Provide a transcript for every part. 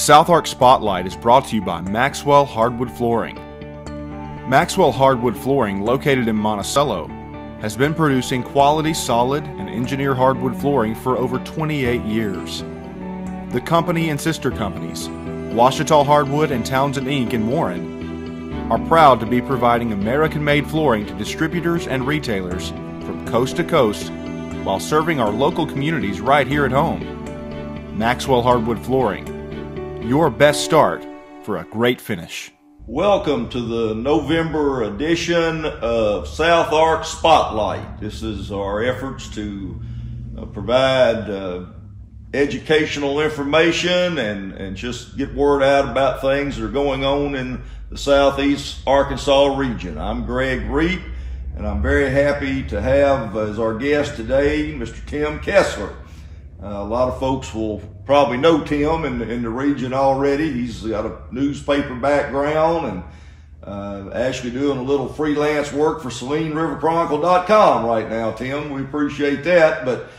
Southark Spotlight is brought to you by Maxwell Hardwood Flooring. Maxwell Hardwood Flooring, located in Monticello, has been producing quality, solid, and engineered hardwood flooring for over 28 years. The company and sister companies, Ouachita Hardwood and Townsend Inc. in Warren, are proud to be providing American-made flooring to distributors and retailers from coast to coast while serving our local communities right here at home. Maxwell Hardwood Flooring, your best start for a great finish. Welcome to the November edition of Southark Spotlight. This is our efforts to provide educational information and just get word out about things that are going on in the Southeast Arkansas region. I'm Gregg Reep, and I'm very happy to have as our guest today Mr. Tim Kessler. A lot of folks will probably know Tim in the region already. He's got a newspaper background and actually doing a little freelance work for SalineRiverChronicle.com right now, Tim. We appreciate that. But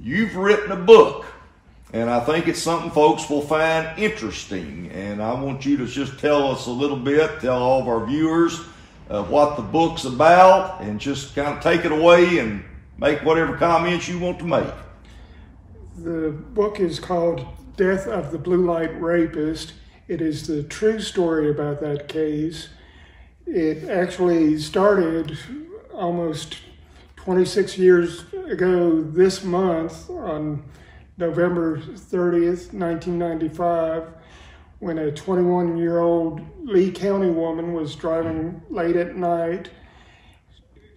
you've written a book, and I think it's something folks will find interesting. And I want you to just tell us a little bit, tell all of our viewers what the book's about, and just kind of take it away and make whatever comments you want to make. The book is called Death of the Blue Light Rapist. It is the true story about that case. It actually started almost 26 years ago this month on November 30th, 1995, when a 21-year-old Lee County woman was driving late at night.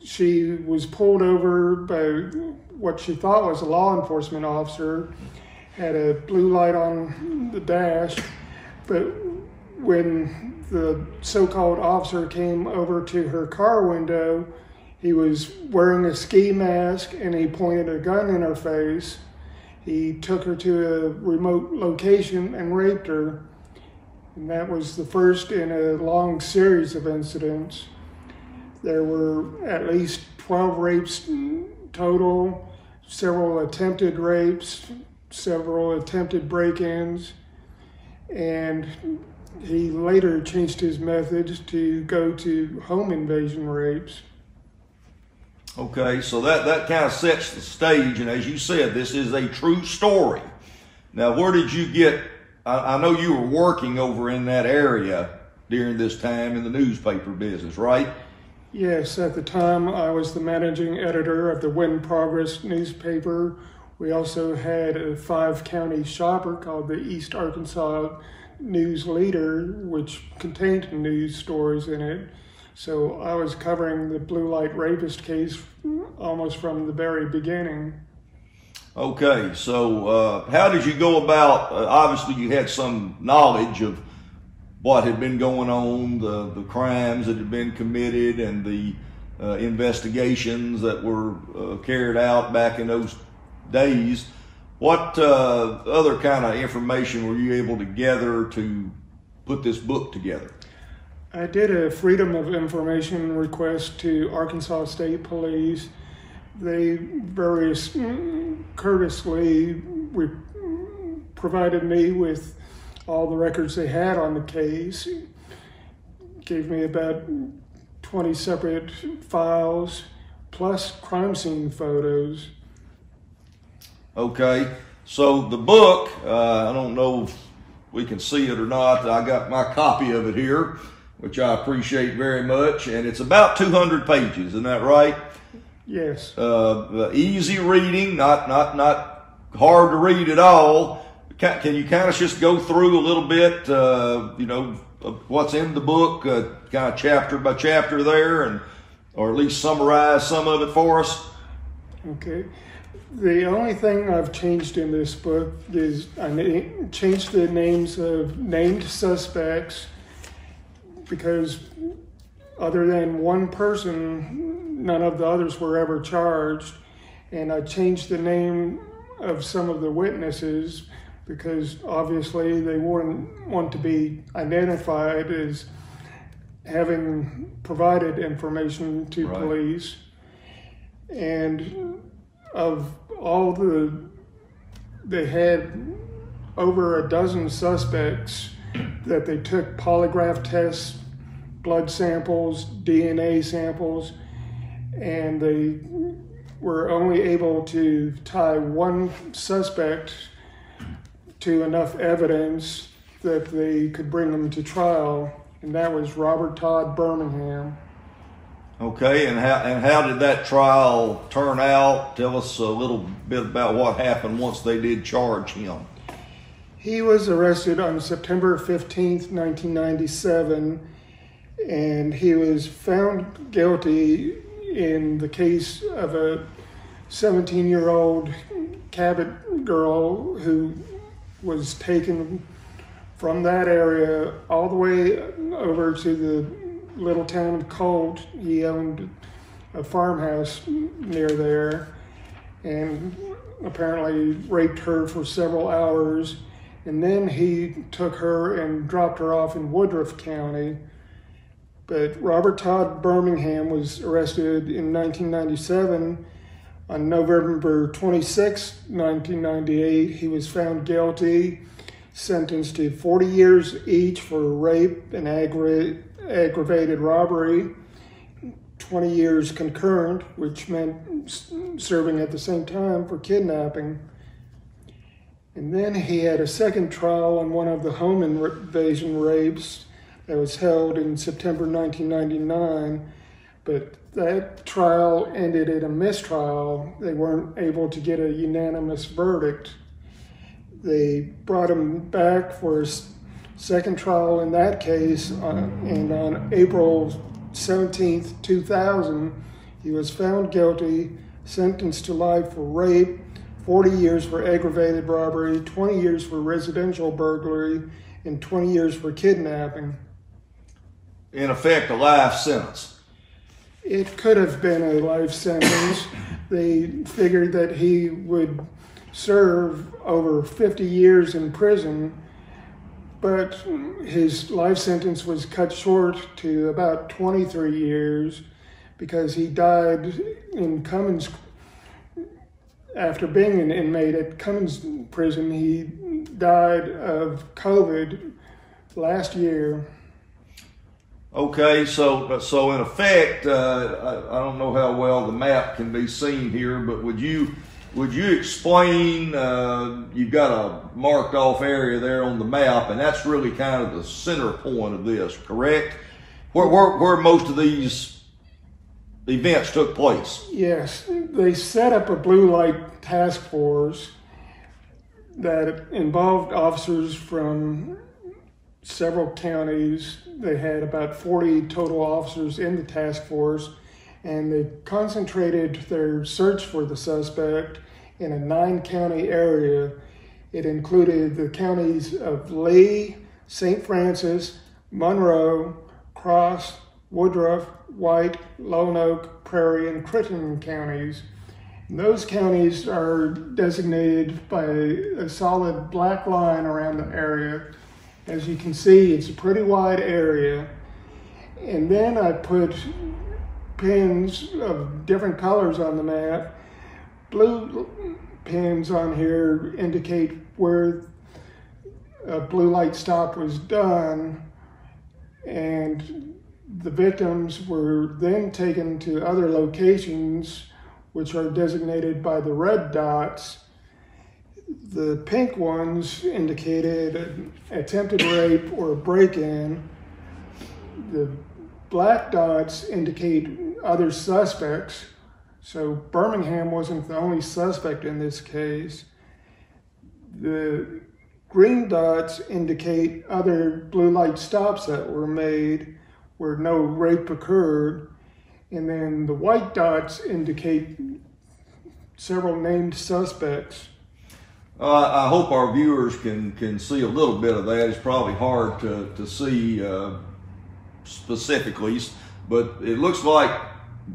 She was pulled over by what she thought was a law enforcement officer, had a blue light on the dash, but when the so-called officer came over to her car window, he was wearing a ski mask and he pointed a gun in her face. He took her to a remote location and raped her, and that was the first in a long series of incidents. There were at least 12 rapes total, several attempted rapes, several attempted break-ins, and he later changed his methods to go to home invasion rapes. Okay, so that kind of sets the stage, and as you said, this is a true story. Now, where did you get, I know you were working over in that area during this time in the newspaper business, right? Yes, at the time I was the managing editor of the Wind Progress newspaper. We also had a 5-county shopper called the East Arkansas News Leader, which contained news stories in it. So I was covering the Blue Light Rapist case almost from the very beginning. Okay, so how did you go about, obviously you had some knowledge of what had been going on, the crimes that had been committed, and the investigations that were carried out back in those days. What other kind of information were you able to gather to put this book together? I did a Freedom of Information request to Arkansas State Police. They very courteously provided me with all the records they had on the case, gave me about 20 separate files, plus crime scene photos. Okay, so the book, I don't know if we can see it or not. I got my copy of it here, which I appreciate very much, and it's about 200 pages, isn't that right? Yes. Easy reading, not hard to read at all. Can you kind of just go through a little bit, what's in the book, kind of chapter by chapter there, or at least summarize some of it for us? Okay. The only thing I've changed in this book is I changed the names of named suspects, because other than one person, none of the others were ever charged. And I changed the name of some of the witnesses because obviously they wouldn't want to be identified as having provided information to police. And of all they had over a dozen suspects that they took polygraph tests, blood samples, DNA samples, and they were only able to tie one suspect to enough evidence that they could bring him to trial, and that was Robert Todd Birmingham. Okay, and how did that trial turn out? Tell us a little bit about what happened once they did charge him. He was arrested on September 15th, 1997, and he was found guilty in the case of a 17-year-old Cabot girl who was taken from that area all the way over to the little town of Colt. He owned a farmhouse near there and apparently raped her for several hours. And then he took her and dropped her off in Woodruff County. But Robert Todd Birmingham was arrested in 1997. On November 26, 1998, he was found guilty, sentenced to 40 years each for rape and aggravated robbery, 20 years concurrent, which meant serving at the same time for kidnapping. And then he had a second trial on one of the home invasion rapes that was held in September 1999, but that trial ended in a mistrial. They weren't able to get a unanimous verdict. They brought him back for a second trial in that case, and on April 17th, 2000, he was found guilty, sentenced to life for rape, 40 years for aggravated robbery, 20 years for residential burglary, and 20 years for kidnapping. In effect, a life sentence. It could have been a life sentence. They figured that he would serve over 50 years in prison, but his life sentence was cut short to about 23 years because he died in Cummins. After being an inmate at Cummins prison, he died of COVID last year. Okay, so in effect, I don't know how well the map can be seen here, but would you explain? You've got a marked off area there on the map, and that's really kind of the center point of this, correct? Where most of these events took place. Yes, they set up a blue light task force that involved officers from several counties. They had about 40 total officers in the task force, and they concentrated their search for the suspect in a 9-county area. It included the counties of Lee, St. Francis, Monroe, Cross, Woodruff, White, Lonoke, Prairie, and Crittenden counties. And those counties are designated by a solid black line around the area. As you can see, it's a pretty wide area. And then I put pins of different colors on the map. Blue pins on here indicate where a blue light stop was done, and the victims were then taken to other locations which are designated by the red dots. The pink ones indicated an attempted rape or a break-in. The black dots indicate other suspects. So Birmingham wasn't the only suspect in this case. The green dots indicate other blue light stops that were made where no rape occurred. And then the white dots indicate several named suspects. I hope our viewers can see a little bit of that. It's probably hard to see specifically, but it looks like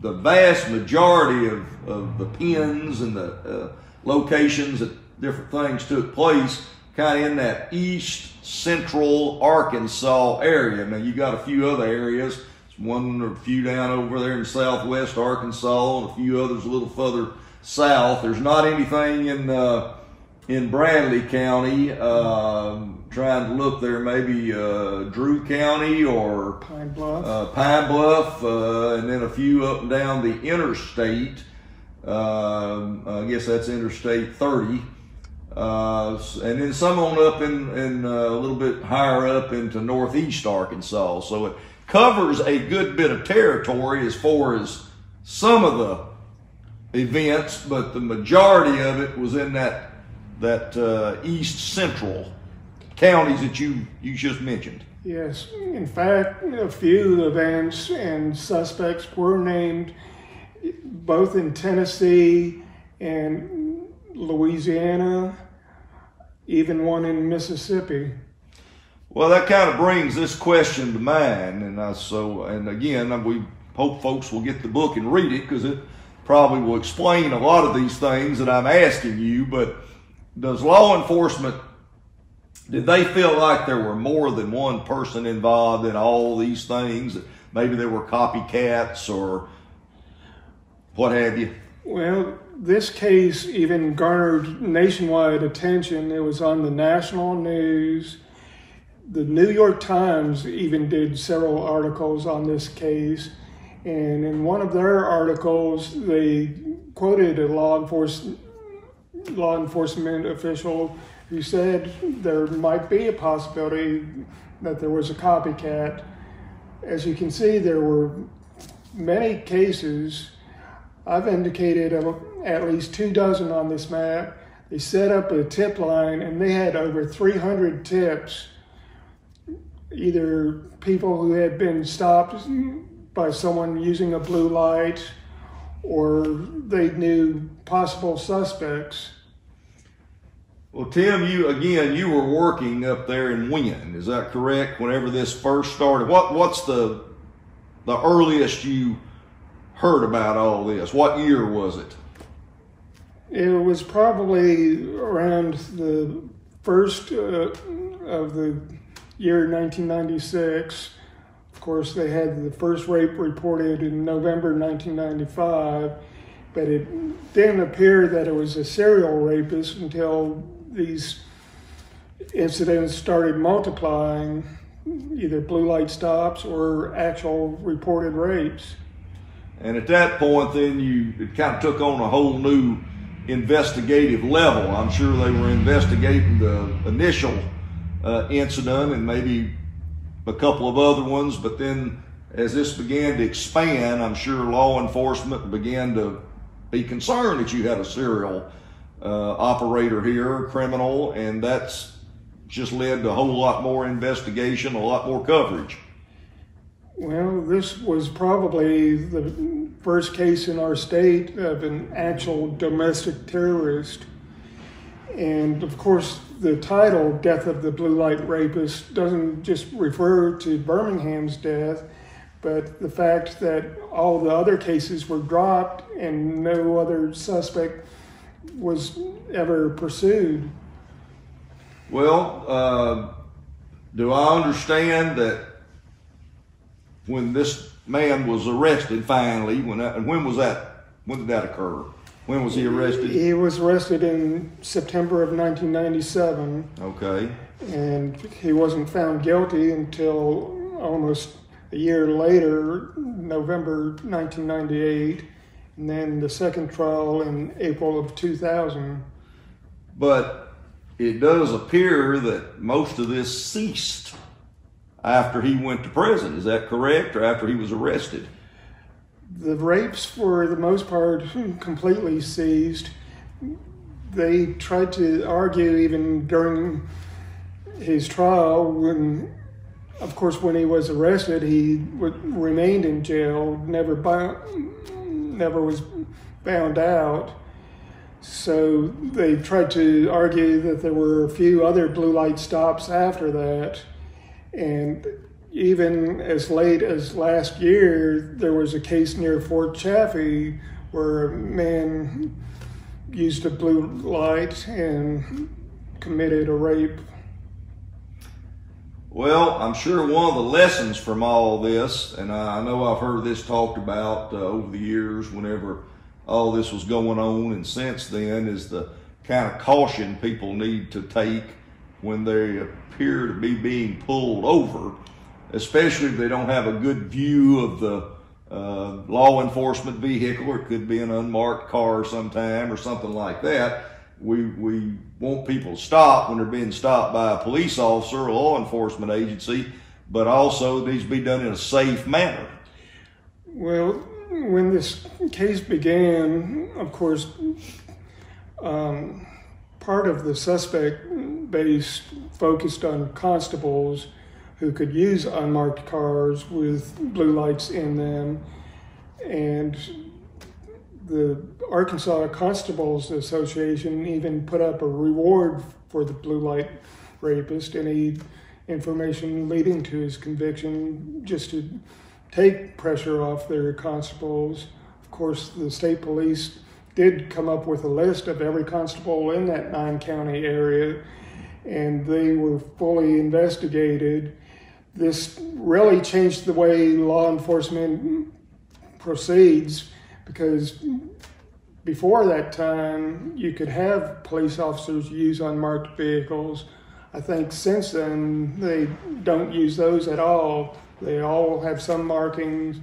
the vast majority of the pins and the locations that different things took place kind of in that east central Arkansas area. Now you got a few other areas, one or a few down over there in southwest Arkansas and a few others a little further south. There's not anything in in Bradley County, trying to look there, maybe Drew County or Pine Bluff, and then a few up and down the interstate. I guess that's Interstate 30. And then some on up in a little bit higher up into northeast Arkansas. So it covers a good bit of territory as far as some of the events, but the majority of it was in that east central counties that you just mentioned. Yes, in fact, a few events and suspects were named both in Tennessee and Louisiana, even one in Mississippi. Well, that kind of brings this question to mind, and again, we hope folks will get the book and read it, because it probably will explain a lot of these things that I'm asking you. But does law enforcement, did they feel like there were more than one person involved in all these things? Maybe there were copycats or what have you? Well, this case even garnered nationwide attention. It was on the national news. The New York Times even did several articles on this case. And in one of their articles, they quoted a law enforcement official who said there might be a possibility that there was a copycat. As you can see, there were many cases. I've indicated at least 24 on this map. They set up a tip line, and they had over 300 tips, either people who had been stopped by someone using a blue light, or they knew possible suspects. Well, Tim, you were working up there in Wynn, is that correct? Whenever this first started, what's the earliest you heard about all this? What year was it? It was probably around the first of the year 1996. Of course, they had the first rape reported in November 1995, but it didn't appear that it was a serial rapist until these incidents started multiplying, either blue light stops or actual reported rapes. And at that point, then it kind of took on a whole new investigative level. I'm sure they were investigating the initial incident and maybe a couple of other ones, but then as this began to expand, I'm sure law enforcement began to be concerned that you had a serial operator here, criminal, and that's just led to a whole lot more investigation, a lot more coverage. Well, this was probably the first case in our state of an actual domestic terrorist. And of course, the title, Death of the Blue Light Rapist, doesn't just refer to Birmingham's death, but the fact that all the other cases were dropped and no other suspect was ever pursued. Well, do I understand that when this man was arrested finally, when was that? When did that occur? When was he arrested? He was arrested in September of 1997. Okay. And he wasn't found guilty until almost a year later, November 1998, and then the second trial in April of 2000. But it does appear that most of this ceased after he went to prison. Is that correct, or after he was arrested? The rapes, for the most part, completely ceased. They tried to argue even during his trial, when he was arrested, he remained in jail, never was found out. So they tried to argue that there were a few other blue light stops after that. And even as late as last year, there was a case near Fort Chaffee where a man used a blue light and committed a rape. Well, I'm sure one of the lessons from all this, and I know I've heard this talked about over the years whenever all this was going on and since then, is the kind of caution people need to take when they appear to be being pulled over, especially if they don't have a good view of the law enforcement vehicle, or it could be an unmarked car sometime or something like that. We want people to stop when they're being stopped by a police officer or law enforcement agency, but also it needs to be done in a safe manner. Well, when this case began, of course, part of the suspect base focused on constables who could use unmarked cars with blue lights in them. And the Arkansas Constables Association even put up a reward for the blue light rapist, any information leading to his conviction, just to take pressure off their constables. Of course, the state police did come up with a list of every constable in that 9-county area, and they were fully investigated. This really changed the way law enforcement proceeds, because before that time, you could have police officers use unmarked vehicles. I think since then, they don't use those at all. They all have some markings.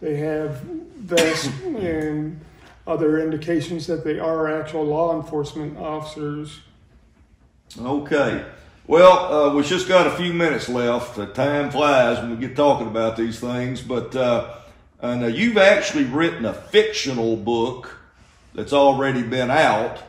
They have vests and other indications that they are actual law enforcement officers. Okay. Well, we've just got a few minutes left. Time flies when we get talking about these things. But now you've actually written a fictional book that's already been out,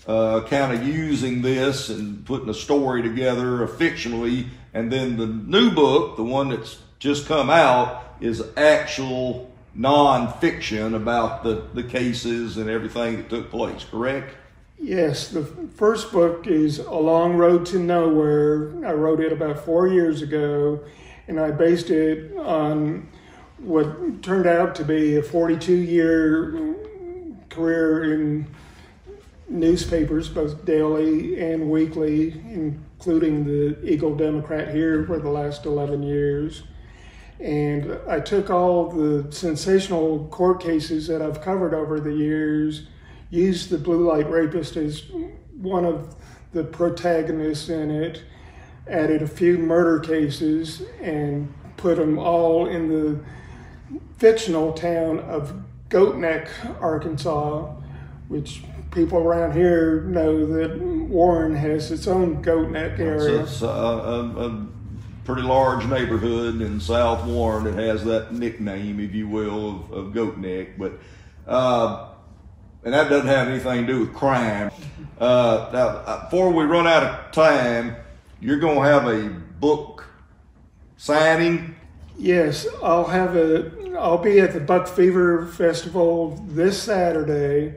kind of using this and putting a story together fictionally. And then the new book, the one that's just come out, is actual non-fiction about the cases and everything that took place, correct? Yes, the first book is A Long Road to Nowhere. I wrote it about 4 years ago, and I based it on what turned out to be a 42-year career in newspapers, both daily and weekly, including the Eagle Democrat here for the last 11 years. And I took all the sensational court cases that I've covered over the years, used the Blue Light Rapist as one of the protagonists in it, added a few murder cases, and put them all in the fictional town of Goat Neck, Arkansas, which people around here know that Warren has its own Goat Neck area. It's a pretty large neighborhood in South Warren that has that nickname, if you will, of Goat Neck. But and that doesn't have anything to do with crime. Now, before we run out of time, you're going to have a book signing? Yes, I'll be at the Buck Fever Festival this Saturday,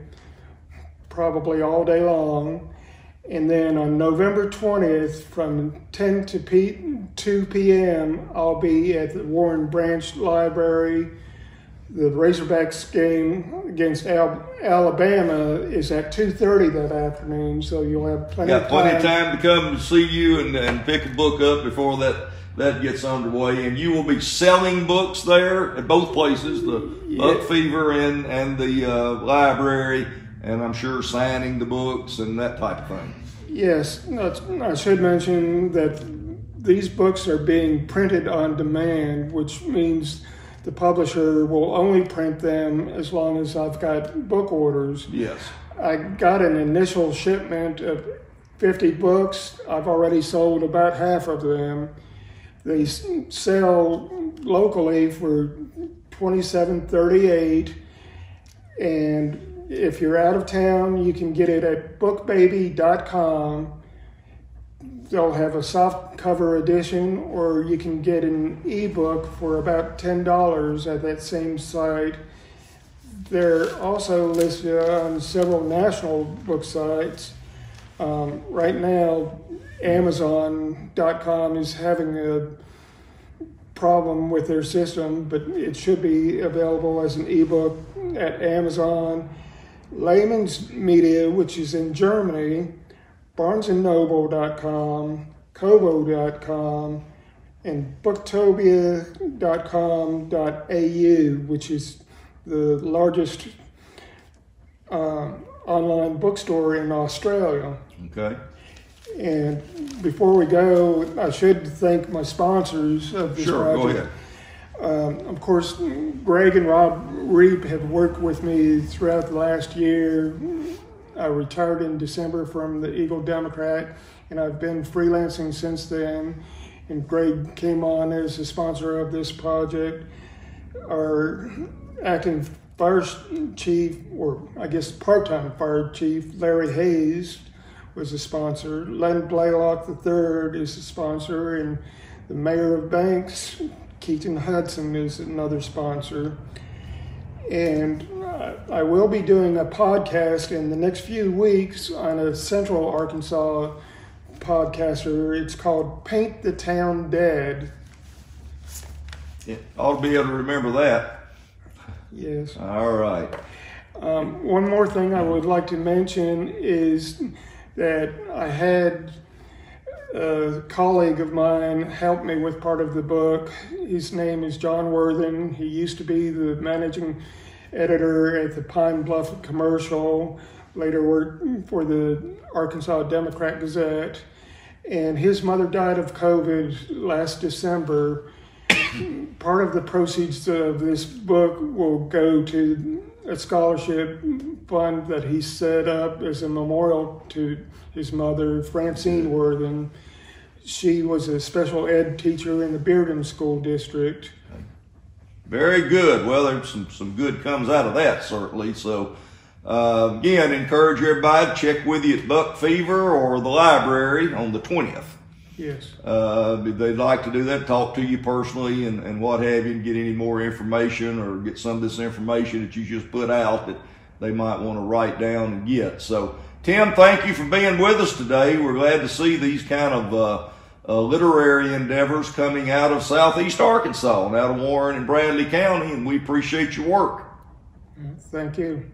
probably all day long. And then on November 20th from 10 to 2 p.m., I'll be at the Warren Branch Library. The Razorbacks game against Alabama is at 2:30 that afternoon, so you'll have plenty of time to come to see you and pick a book up before that gets underway. And you will be selling books there at both places, the Buck Fever and the library, and I'm sure signing the books and that type of thing. Yes, I should mention that these books are being printed on demand, which means the publisher will only print them as long as I've got book orders. Yes. I got an initial shipment of 50 books. I've already sold about half of them. They sell locally for $27.38, and if you're out of town, you can get it at bookbaby.com. They'll have a soft cover edition, or you can get an ebook for about $10 at that same site. They're also listed on several national book sites. Right now, Amazon.com is having a problem with their system, but it should be available as an ebook at Amazon. Layman's Media, which is in Germany, BarnesandNoble.com, Kobo.com, and Booktopia.com.au, which is the largest online bookstore in Australia. Okay. And before we go, I should thank my sponsors of this project. Go ahead. Of course, Gregg and Reep have worked with me throughout the last year. I retired in December from the Eagle Democrat, and I've been freelancing since then. And Gregg came on as a sponsor of this project. Our acting fire chief, or I guess part-time fire chief, Larry Hayes, was a sponsor. Len Blaylock III is a sponsor, and the mayor of Banks, Keaton Hudson, is another sponsor. And I will be doing a podcast in the next few weeks on a Central Arkansas podcaster. It's called Paint the Town Dead. Yeah, ought to be able to remember that. Yes. All right. One more thing I would like to mention is that I had a colleague of mine help me with part of the book. His name is John Worthen. He used to be the managing editor at the Pine Bluff Commercial, later worked for the Arkansas Democrat Gazette, and his mother died of COVID last December. Part of the proceeds of this book will go to a scholarship fund that he set up as a memorial to his mother, Francine Worthen. She was a special ed teacher in the Bearden School District. Very good. Well, there's some good comes out of that, certainly. So, again, encourage everybody to check with you at Buck Fever or the library on the 20th. Yes. If they'd like to do that, talk to you personally and what have you, and get any more information or get some of this information that you just put out that they might want to write down and get. So, Tim, thank you for being with us today. We're glad to see these kind of literary endeavors coming out of Southeast Arkansas and out of Warren and Bradley County, and we appreciate your work. Thank you.